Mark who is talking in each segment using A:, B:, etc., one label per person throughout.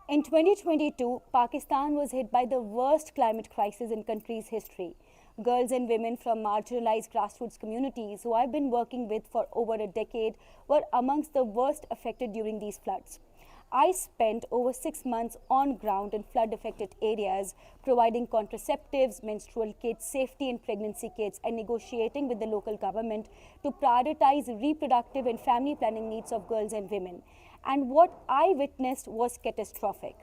A: In 2022, Pakistan was hit by the worst climate crisis in country's history. Girls and women from marginalized grassroots communities who I've been working with for over a decade were amongst the worst affected during these floods. I spent over 6 months on ground in flood-affected areas, providing contraceptives, menstrual kits, safety and pregnancy kits, and negotiating with the local government to prioritize reproductive and family planning needs of girls and women. And what I witnessed was catastrophic.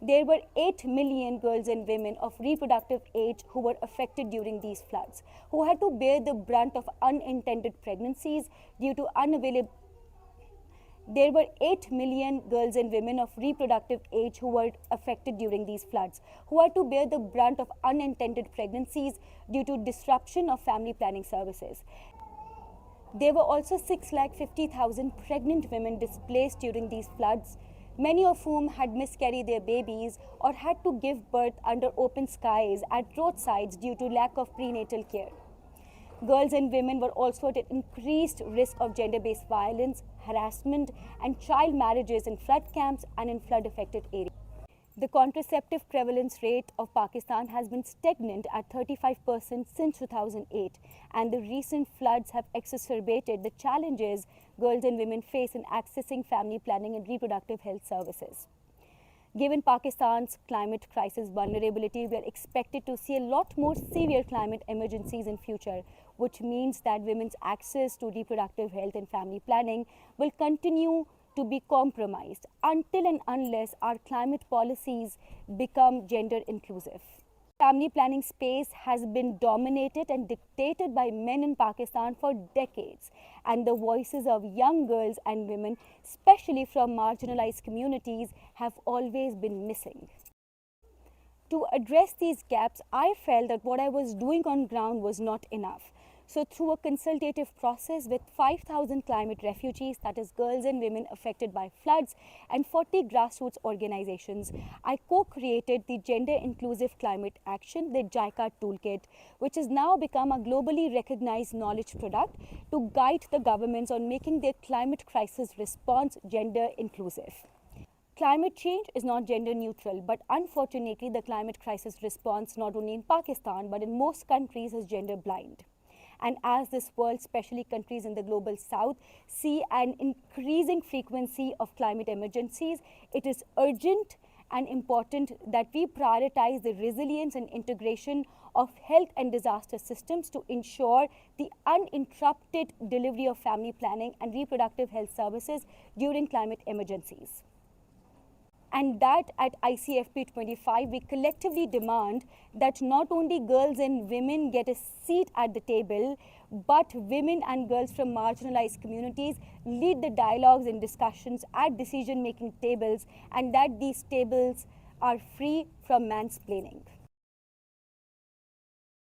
A: There were 8 million girls and women of reproductive age who were affected during these floods, who had to bear the brunt of unintended pregnancies due to unavailable. There were 8 million girls and women of reproductive age who were affected during these floods, who had to bear the brunt of unintended pregnancies due to disruption of family planning services. There were also 650,000 pregnant women displaced during these floods, many of whom had miscarried their babies or had to give birth under open skies at roadsides due to lack of prenatal care. Girls and women were also at increased risk of gender-based violence, harassment, and child marriages in flood camps and in flood-affected areas. The contraceptive prevalence rate of Pakistan has been stagnant at 35% since 2008, and the recent floods have exacerbated the challenges girls and women face in accessing family planning and reproductive health services. Given Pakistan's climate crisis vulnerability, we are expected to see a lot more severe climate emergencies in future, which means that women's access to reproductive health and family planning will continue to be compromised until and unless our climate policies become gender inclusive. Family planning space has been dominated and dictated by men in Pakistan for decades, and the voices of young girls and women, especially from marginalized communities, have always been missing. To address these gaps, I felt that what I was doing on ground was not enough. So through a consultative process with 5,000 climate refugees, that is girls and women affected by floods, and 40 grassroots organizations, I co-created the Gender Inclusive Climate Action, the JICA Toolkit, which has now become a globally recognized knowledge product to guide the governments on making their climate crisis response gender inclusive. Climate change is not gender neutral, but unfortunately the climate crisis response not only in Pakistan but in most countries is gender blind. And as this world, especially countries in the global south, see an increasing frequency of climate emergencies, it is urgent and important that we prioritize the resilience and integration of health and disaster systems to ensure the uninterrupted delivery of family planning and reproductive health services during climate emergencies. And that at ICFP 25, we collectively demand that not only girls and women get a seat at the table, but women and girls from marginalized communities lead the dialogues and discussions at decision-making tables, and that these tables are free from mansplaining.